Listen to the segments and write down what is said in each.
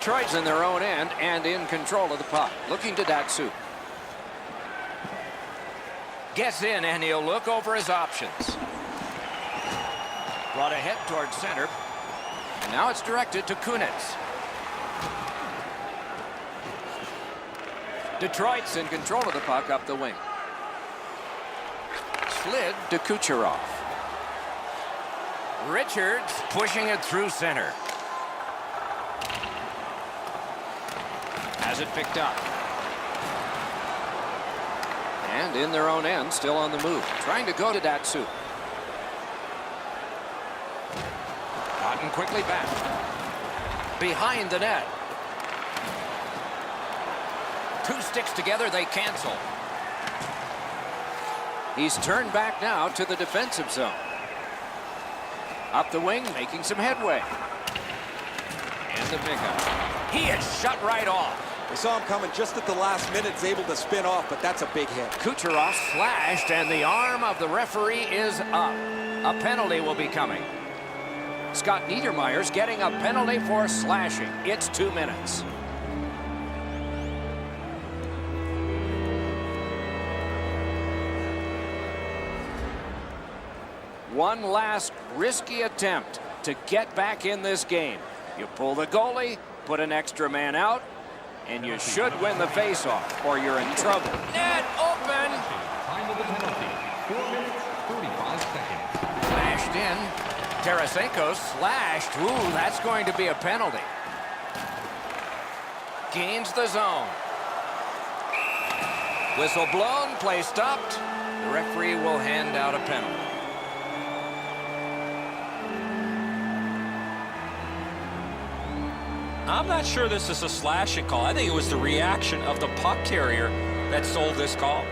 Detroit's in their own end and in control of the puck. Looking to Datsyuk. Gets in, and he'll look over his options. Brought ahead towards center. And now it's directed to Kunitz. Detroit's in control of the puck up the wing. Slid to Kucherov. Richards pushing it through center. Has it picked up. And in their own end, still on the move. Trying to go to Datsyuk. Gotten quickly back. Behind the net. Two sticks together, they cancel. He's turned back now to the defensive zone. Up the wing, making some headway. And the pickup. He is shut right off. We saw him coming just at the last minute. He's able to spin off, but that's a big hit. Kucherov slashed, and the arm of the referee is up. A penalty will be coming. Scott Niedermayer's getting a penalty for slashing. It's 2 minutes. One last risky attempt to get back in this game. You pull the goalie, put an extra man out, and you should win the faceoff, or you're in trouble. Net open. Time of the penalty, 4 minutes, 35 seconds. Slashed in. Tarasenko slashed. Ooh, that's going to be a penalty. Gains the zone. Whistle blown, play stopped. The referee will hand out a penalty. I'm not sure this is a slashing call. I think it was the reaction of the puck carrier that sold this call.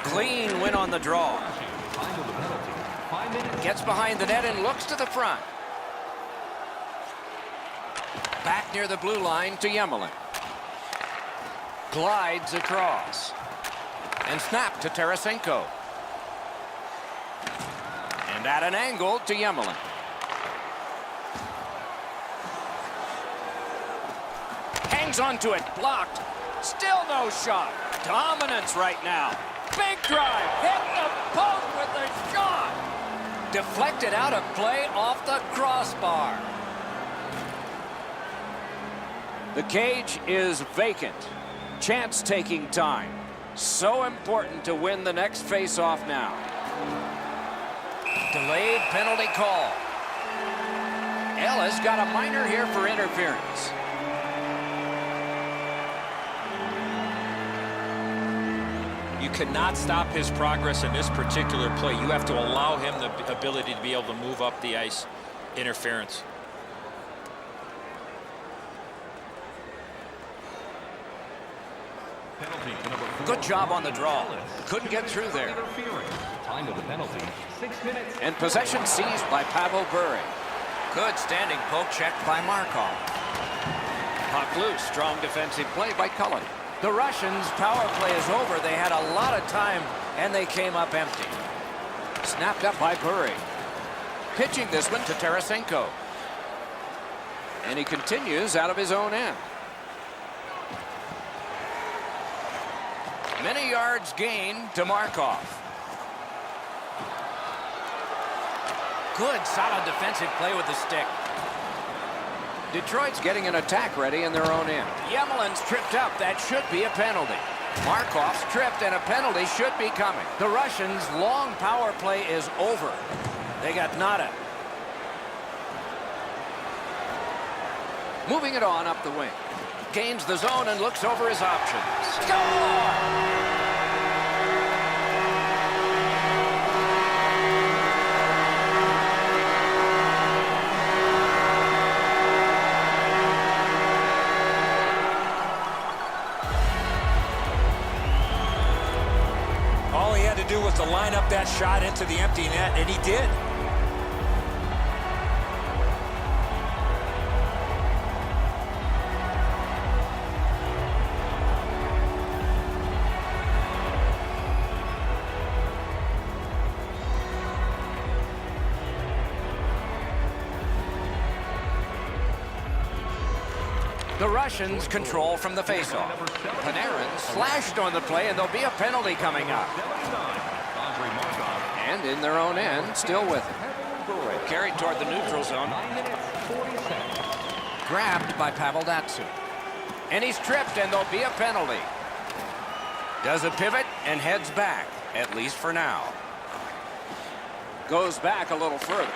Clean win on the draw. Time of the penalty, 5 minutes. Gets behind the net and looks to the front. Back near the blue line to Yemelin. Glides across. And snap to Tarasenko. And at an angle to Yemelin. Hangs onto it, blocked. Still no shot. Dominance right now. Big drive, hit the post with the shot. Deflected out of play off the crossbar. The cage is vacant. Chance taking time. So important to win the next face-off now. Delayed penalty call. Ellis got a minor here for interference. You cannot stop his progress in this particular play. You have to allow him the ability to be able to move up the ice. Interference. Good job on the draw. Couldn't get through there. Time of the penalty, 6 minutes. And possession seized by Pavel Bure. Good standing poke check by Markov. Puck loose. Strong defensive play by Cullen. The Russians' power play is over. They had a lot of time, and they came up empty. Snapped up by Bure. Pitching this one to Tarasenko. And he continues out of his own end. Many yards gained to Markov. Good, solid defensive play with the stick. Detroit's getting an attack ready in their own end. Yemelin's tripped up. That should be a penalty. Markov's tripped, and a penalty should be coming. The Russians' long power play is over. They got nada. Moving it on up the wing. Gains the zone and looks over his options. Score! All he had to do was to line up that shot into the empty net, and he did. The Russians control from the faceoff. Panarin slashed on the play, and there'll be a penalty coming up. And in their own end, still with it. Carried toward the neutral zone. Grabbed by Pavel Datsyuk. And he's tripped, and there'll be a penalty. Does a pivot and heads back, at least for now. Goes back a little further.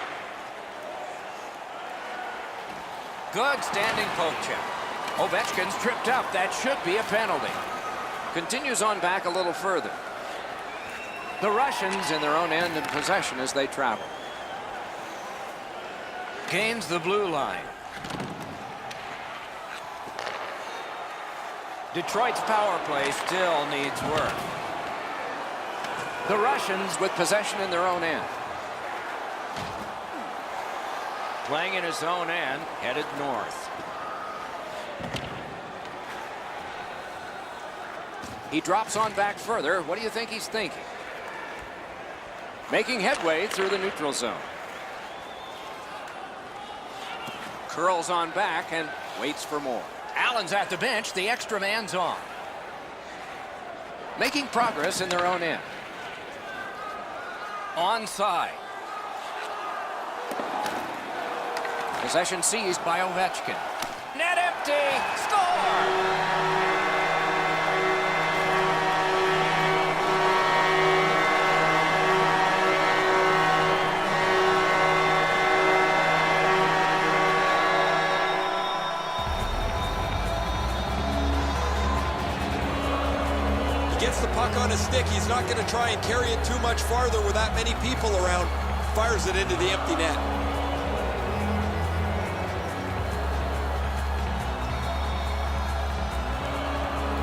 Good standing poke check. Ovechkin's tripped up. That should be a penalty. Continues on back a little further. The Russians in their own end in possession as they travel. Gains the blue line. Detroit's power play still needs work. The Russians with possession in their own end. Playing in his own end, headed north. He drops on back further. What do you think he's thinking? Making headway through the neutral zone. Curls on back and waits for more. Allen's at the bench. The extra man's on. Making progress in their own end. Onside. Possession seized by Ovechkin. Net empty. Score! Gets the puck on his stick. He's not going to try and carry it too much farther with that many people around. Fires it into the empty net.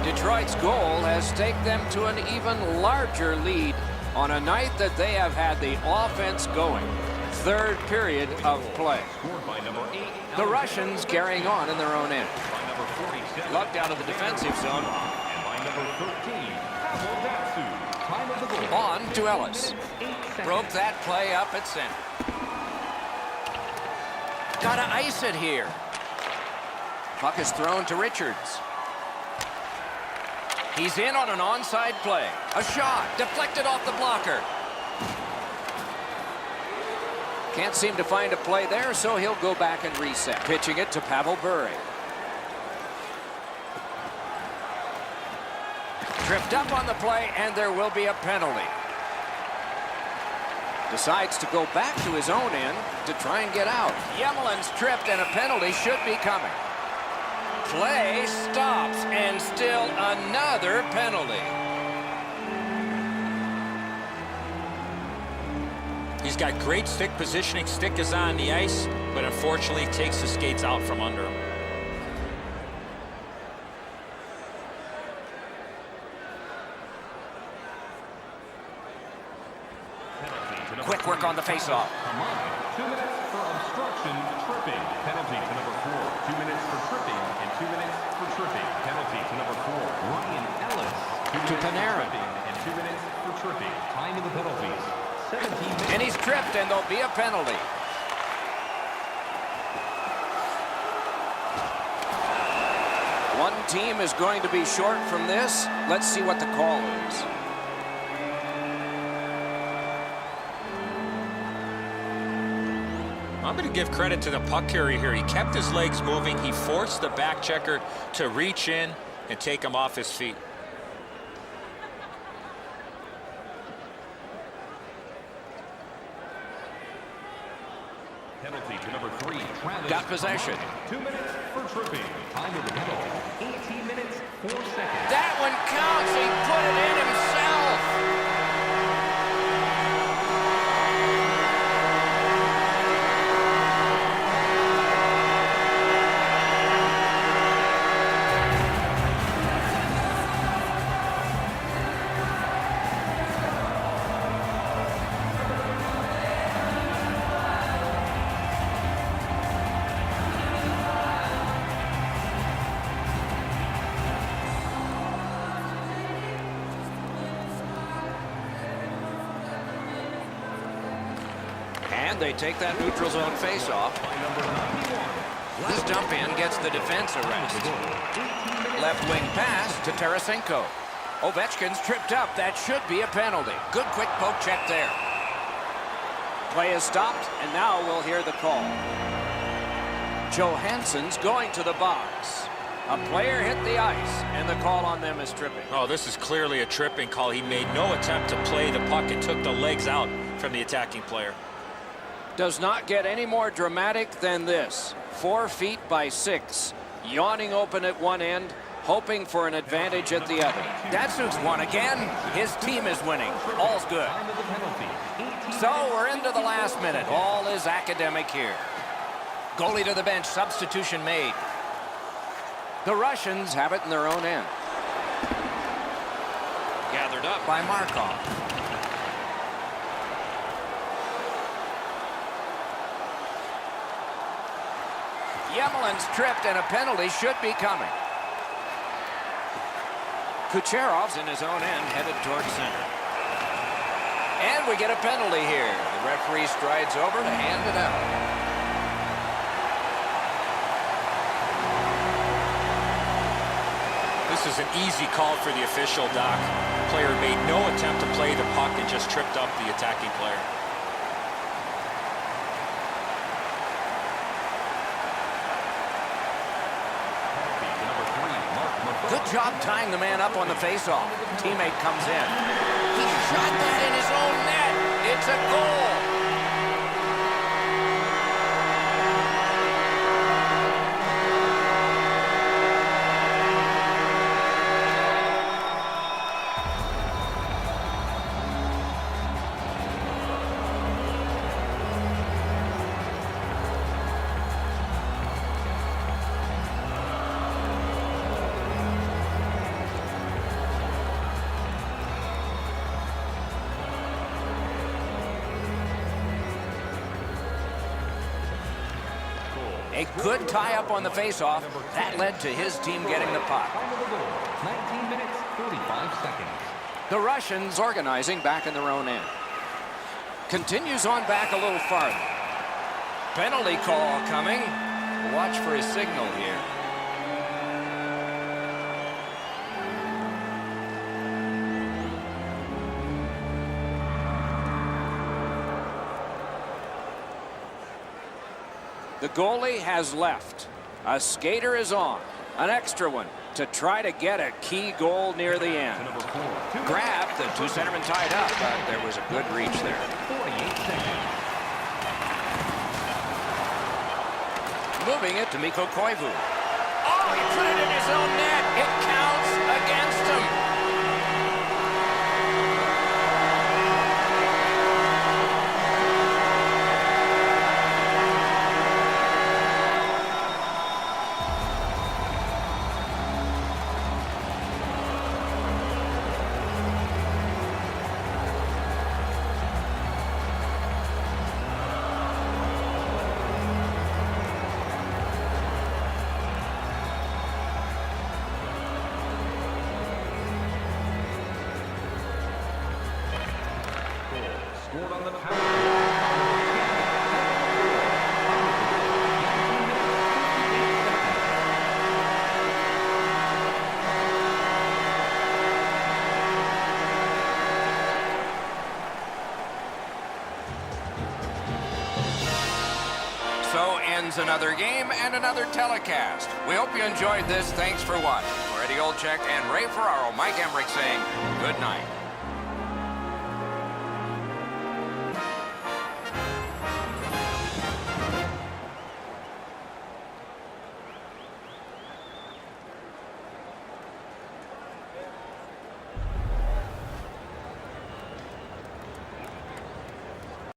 Detroit's goal has taken them to an even larger lead on a night that they have had the offense going. Third period of play. The Russians carrying on in their own end. Lugged out of the defensive zone. On to Ellis. Broke that play up at center. Gotta ice it here. Puck is thrown to Richards. He's in on an onside play. A shot deflected off the blocker. Can't seem to find a play there, so he'll go back and reset. Pitching it to Pavel Bure. Tripped up on the play, and there will be a penalty. Decides to go back to his own end to try and get out. Yemelin's tripped, and a penalty should be coming. Play stops, and still another penalty. He's got great stick positioning. Stick is on the ice, but unfortunately takes the skates out from under him. Quick work on the faceoff. 2 minutes for obstruction, tripping. Penalty to number 4. 2 minutes for tripping and 2 minutes for tripping. Penalty to number 4. Ryan Ellis. To Panarin. And 2 minutes for tripping. Time of the penalties. 17 minutes. And he's tripped, and there'll be a penalty. One team is going to be short from this. Let's see what the call is. I'm going to give credit to the puck carrier here. He kept his legs moving. He forced the back checker to reach in and take him off his feet. Penalty to number 3. Travis. Got possession. 2 minutes for tripping. Time of the penalty. 18 minutes, 4 seconds. That one counts. He put it in himself. And they take that neutral zone face-off. By number 91, This dump in gets the defense a rest. Left wing pass to Tarasenko. Ovechkin's tripped up. That should be a penalty. Good quick poke check there. Play is stopped, and now we'll hear the call. Johansson's going to the box. A player hit the ice, and the call on them is tripping. Oh, this is clearly a tripping call. He made no attempt to play the puck and took the legs out from the attacking player. Does not get any more dramatic than this. 4 feet by 6. Yawning open at one end, hoping for an advantage at the other. Datsuk's won again. His team is winning. All's good. So we're into the last minute. All is academic here. Goalie to the bench. Substitution made. The Russians have it in their own end. Gathered up by Markov. Yemelin's tripped, and a penalty should be coming. Kucherov's in his own end, headed towards center. And we get a penalty here. The referee strides over to hand it out. This is an easy call for the official, Doc. Player made no attempt to play the puck and just tripped up the attacking player. Good job tying the man up on the faceoff. Teammate comes in. He shot that in his own net. It's a goal. A good tie-up on the face-off. That led to his team getting the puck. 19 minutes, 45 seconds. The Russians organizing back in their own end. Continues on back a little farther. Penalty call coming. Watch for his signal here. The goalie has left. A skater is on. An extra one to try to get a key goal near the end. Grab, the two centermen tied up, but there was a good reach there. 48 seconds. Moving it to Mikko Koivu. Oh, he put it in his own net. It counts against him. Scored on the power. So ends another game and another telecast. We hope you enjoyed this. Thanks for watching. For Eddie Olczyk and Ray Ferraro, Mike Emmerich saying good night.